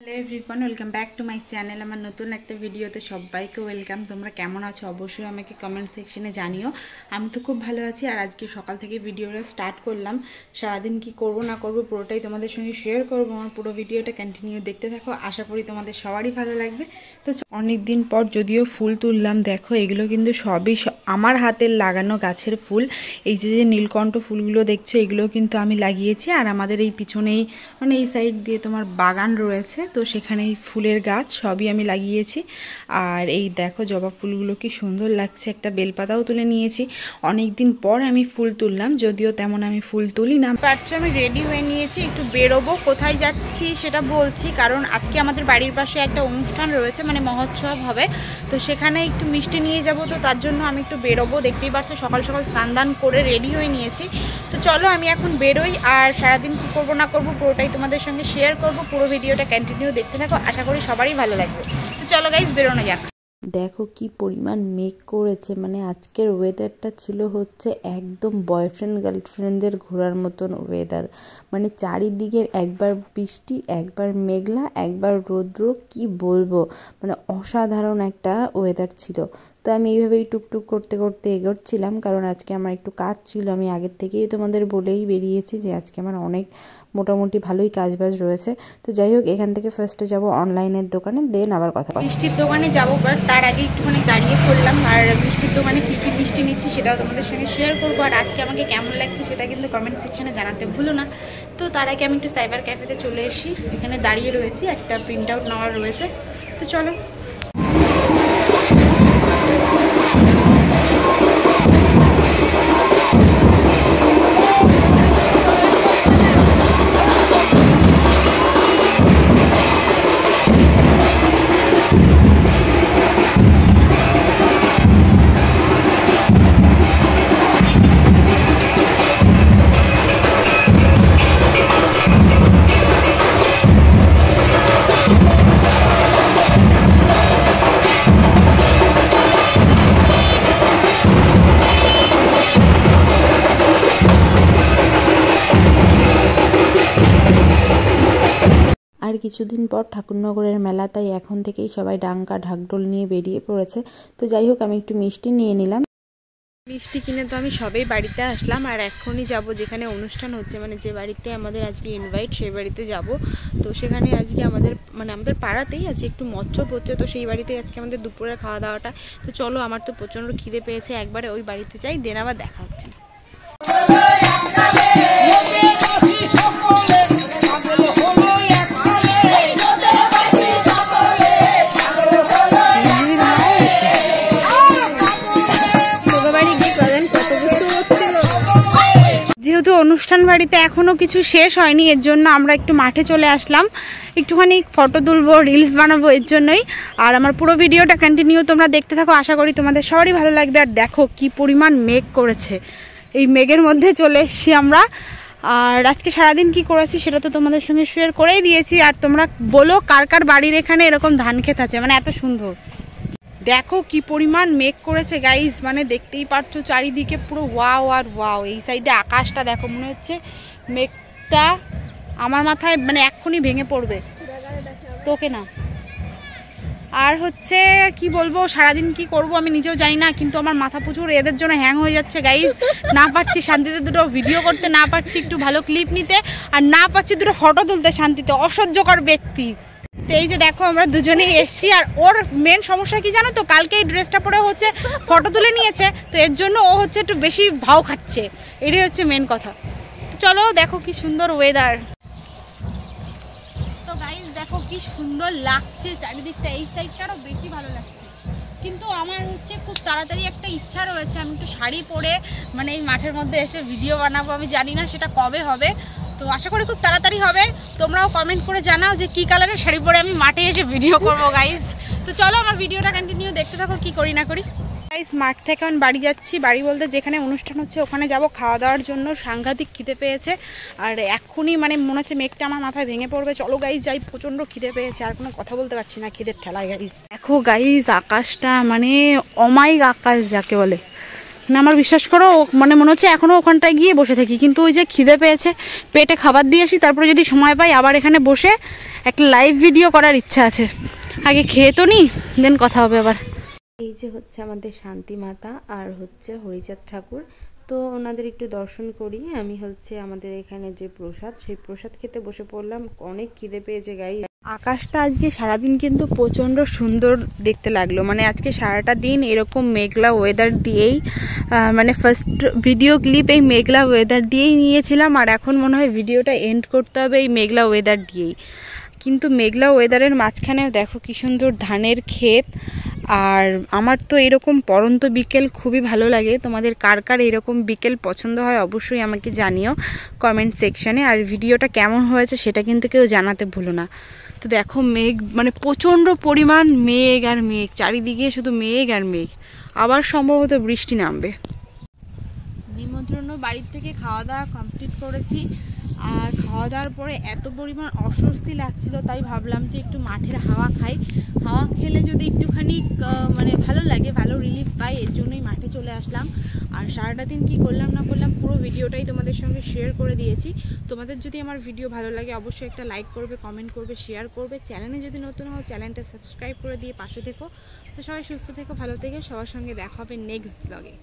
Hello everyone, welcome back to my channel. আমার নতুন একটা ভিডিওতে সবাইকে ওয়েলকাম। তোমরা কেমন আছো অবশ্যই আমাকে কমেন্ট সেকশনে জানিও। আমি তো খুব ভালো আছি। আর আজকে সকাল থেকে ভিডিওটা স্টার্ট করলাম। সারাদিন কি করব না করব পুরোটাই তোমাদের সঙ্গে শেয়ার করব। আমার পুরো ভিডিওটা কন্টিনিউ দেখতে থাকো, আশা করি তোমাদের সবারই ভালো লাগবে। তো অনেক দিন পর যদিও ফুল তুললাম, দেখো এগুলো কিন্তু সবই আমার হাতের লাগানো গাছের ফুল। এই যে নীলকণ্ঠ ফুলগুলো দেখছো, এগুলো কিন্তু আমি লাগিয়েছি। আর আমাদের এই পিছনেই মানে এই সাইড দিয়ে তোমার বাগান রয়েছে, তো সেখানে এই ফুলের গাছ সবই আমি লাগিয়েছি। আর এই দেখো জবা ফুলগুলো কি সুন্দর লাগছে। একটা বেলপাতাও তুলে নিয়েছি। অনেক দিন পর আমি ফুল তুললাম, যদিও তেমন আমি ফুল তুলি না। পারছো আমি রেডি হয়ে নিয়েছি, একটু বেরোবো। কোথায় যাচ্ছি সেটা বলছি, কারণ আজকে আমাদের বাড়ির পাশে একটা অনুষ্ঠান রয়েছে, মানে মহোৎসব হবে। তো সেখানে একটু মিষ্টি নিয়ে যাব, তো তার জন্য আমি একটু বেরোবো। দেখতেই পাচ্ছ সকাল সকাল স্নান দান করে রেডি হয়ে নিয়েছি। তো চলো আমি এখন বেরোই। আর সারাদিন কি করব না করব পুরোটাই তোমাদের সঙ্গে শেয়ার করব। পুরো ভিডিওটা কন্টিনিউ দেখতে থাকো, আশা করি সবারই ভালো লাগবে। তো চলো গাইস, বেরোনো যাক। দেখো কি পরিমাণ মেঘ করেছে, মানে আজকের ওয়েদারটা ছিল হচ্ছে একদম বয়ফ্রেন্ড গার্লফ্রেন্ডদের ঘোরার মতন ওয়েদার। মানে চারিদিকে একবার বৃষ্টি, একবার মেঘলা, একবার রৌদ্র, কি বলবো, মানে অসাধারণ একটা ওয়েদার ছিল। তো আমি এইভাবেই টুকটুক করতে করতে এগোচ্ছিলাম, কারণ আজকে আমার একটু কাজ ছিল। আমি আগের থেকেই তোমাদের বলেই বেরিয়েছি যে আজকে আমার অনেক মোটামুটি ভালোই কাজবাজ রয়েছে। তো যাই হোক, এখান থেকে ফার্স্টে যাব অনলাইনের দোকানে, দেন আবার কথা। মিষ্টির দোকানে যাবো, বাট তার আগে একটুখানি দাঁড়িয়ে পড়লাম। আর মিষ্টির দোকানে কী কী মিষ্টি নিচ্ছি সেটাও তোমাদের সঙ্গে শেয়ার করবো। আর আজকে আমাকে কেমন লাগছে সেটা কিন্তু কমেন্ট সেকশনে জানাতে ভুলো না। তো তার আগে আমি একটু সাইবার ক্যাফেতে চলে এসি, এখানে দাঁড়িয়ে রয়েছি, একটা প্রিন্ট আউট নেওয়ার রয়েছে। তো চলো। আর কিছুদিন পর ঠাকুরনগরের মেলা, তাই এখন থেকেই সবাই ডাঙ্কা ঢাকঢোল নিয়ে বেরিয়ে পড়েছে। তো যাই হোক, আমি একটু মিষ্টি নিয়ে নিলাম। মিষ্টি কিনে তো আমি সবেই বাড়িতে আসলাম। আর এখনই যাব যেখানে অনুষ্ঠান হচ্ছে, মানে যে বাড়িতে আমাদের আজকে ইনভাইট, সেই বাড়িতে যাব। তো সেখানে আজকে আমাদের পাড়াতেই আজকে একটু মৎস্য হচ্ছে, তো সেই বাড়িতেই আজকে আমাদের দুপুরের খাওয়া দাওয়াটা। তো চলো, আমার তো প্রচণ্ড খিদে পেয়েছে, একবারে ওই বাড়িতে যাই, দেন আবার দেখা হচ্ছে। যেহেতু অনুষ্ঠান বাড়িতে এখনও কিছু শেষ হয়নি, এর জন্য আমরা একটু মাঠে চলে আসলাম, একটুখানি ফটো তুলবো, রিলস বানাবো, এর জন্যই। আর আমার পুরো ভিডিওটা কন্টিনিউ তোমরা দেখতে থাকো, আশা করি তোমাদের সবারই ভালো লাগবে। আর দেখো কি পরিমাণ মেঘ করেছে, এই মেঘের মধ্যে চলে এসেছি আমরা। আর আজকে সারাদিন কি করেছি সেটা তো তোমাদের সঙ্গে শেয়ার করেই দিয়েছি। আর তোমরা বলো কার কার বাড়ির এখানে এরকম ধান ক্ষেত আছে, মানে এত সুন্দর। দেখো কি পরিমাণ মেঘ করেছে গাইস, মানে দেখতেই পারছো চারিদিকে পুরো ওয়াও আর ওয়াও। এই সাইডে আকাশটা দেখো, মনে হচ্ছে মেঘটা আমার মাথায় মানে এক্ষুনি ভেঙে পড়বে, তোকে না। আর হচ্ছে কি বলবো, সারাদিন কি করব আমি নিজেও জানি না, কিন্তু আমার মাথা প্রচুর এদের জন্য হ্যাং হয়ে যাচ্ছে গাইস। না পারছি শান্তিতে দুটো ভিডিও করতে, না পারছি একটু ভালো ক্লিপ নিতে, আর না পারছি দুটো ফটো তুলতে শান্তিতে। অসহ্যকর ব্যক্তি। তো এই যে দেখো আমরা দুজনেই এসছি। আর ওর মেন সমস্যা কি জানো তো, কালকে এই ড্রেসটা পরে হচ্ছে ফটো তুলে নিয়েছে, তো এর জন্য ও হচ্ছে একটু বেশি ভাও খাচ্ছে, এটাই হচ্ছে মেন কথা। তো চলো, দেখো কি সুন্দর ওয়েদার। তো গাইস দেখো কি সুন্দর লাগছে চারিদিকটা, এই সাইডটা আরও বেশি ভালো লাগছে। কিন্তু আমার হচ্ছে খুব তাড়াতাড়ি একটা ইচ্ছা রয়েছে, আমি একটু শাড়ি পরে মানে এই মাঠের মধ্যে এসে ভিডিও বানাবো। আমি জানি না সেটা কবে হবে, তো আশা করি খুব তাড়াতাড়ি হবে। তোমরাও কমেন্ট করে জানাও যে কী কালারের শাড়ি পরে আমি মাঠে এসে ভিডিও করবো গাইস। তো চলো আমার ভিডিওটা কন্টিনিউ দেখতে থাকো, কি করি না করি। গাইস মাঠ থেকে আমি বাড়ি যাচ্ছি, বাড়ি বলতে যেখানে অনুষ্ঠান হচ্ছে ওখানে যাব খাওয়া দাওয়ার জন্য। সাংঘাতিক খিদে পেয়েছে, আর এক্ষুনি মানে মনে হচ্ছে মেঘটা আমার মাথায় ভেঙে পড়বে। চলো গাইস যাই, প্রচণ্ড খিদে পেয়েছে, আর কোনো কথা বলতে পারছি না খিদের ঠেলায় গাইস। দেখো গাইস আকাশটা মানে অমায়িক আকাশ যাকে বলে, না আমার বিশ্বাস করো, মানে মনে হচ্ছে এখনও ওখানটায় গিয়ে বসে থাকি, কিন্তু ওই যে খিদে পেয়েছে, পেটে খাবার দিয়ে আসি, তারপরে যদি সময় পাই আবার এখানে বসে একটা লাইভ ভিডিও করার ইচ্ছা আছে। আগে খেয়ে তো নি, দেন কথা হবে আবার। এই যে হচ্ছে আমাদের শান্তি মাতা আর হচ্ছে হরিচাঁদ ঠাকুর, তো ওনাদের একটু দর্শন করি। আমি হচ্ছে আমাদের এখানে যে প্রসাদ, সেই প্রসাদ খেতে বসে পড়লাম। অনেক খিদে পেয়েছে গাই। আকাশটা আজকে সারাদিন কিন্তু প্রচণ্ড সুন্দর দেখতে লাগলো, মানে আজকে সারাটা দিন এরকম মেঘলা ওয়েদার দিয়েই, মানে ফার্স্ট ভিডিও ক্লিপ এই মেঘলা ওয়েদার দিয়েই নিয়েছিলাম, আর এখন মনে হয় ভিডিওটা এন্ড করতে হবে এই মেঘলা ওয়েদার দিয়েই। কিন্তু মেঘলা ওয়েদারের মাঝখানেও দেখো কি সুন্দর ধানের ক্ষেত। আর আমার তো এরকম পড়ন্ত বিকেল খুবই ভালো লাগে। তোমাদের কার কার এরকম বিকেল পছন্দ হয় অবশ্যই আমাকে জানিও কমেন্ট সেকশানে। আর ভিডিওটা কেমন হয়েছে সেটা কিন্তু কেউ জানাতে ভুলো না। তো দেখো মেঘ, মানে প্রচণ্ড পরিমাণ মেঘ আর মেঘ, চারিদিকে শুধু মেঘ আর মেঘ। আবার সম্ভবত বৃষ্টি নামবে। নিমন্ত্রণ বাড়ির থেকে খাওয়া দাওয়া কমপ্লিট করেছি, আর খাওয়া দাওয়ার পরে এত পরিমাণ অস্বস্তি লাগছিল, তাই ভাবলাম যে একটু মাঠের হাওয়া খাই। হাওয়া খেলে যদি একটুখানি মানে ভালো লাগে, ভালো রিলিফ পাই, এর জন্যই মাঠে চলে আসলাম। আর সারাটা দিন কী করলাম না করলাম পুরো ভিডিওটাই তোমাদের সঙ্গে শেয়ার করে দিয়েছি। তোমাদের যদি আমার ভিডিও ভালো লাগে অবশ্যই একটা লাইক করবে, কমেন্ট করবে, শেয়ার করবে। চ্যানেলে যদি নতুন হও চ্যানেলটা সাবস্ক্রাইব করে দিয়ে পাশে থেকো। তো সবাই সুস্থ থেকো, ভালো থেকো, সবার সঙ্গে দেখা হবে নেক্সট ব্লগে।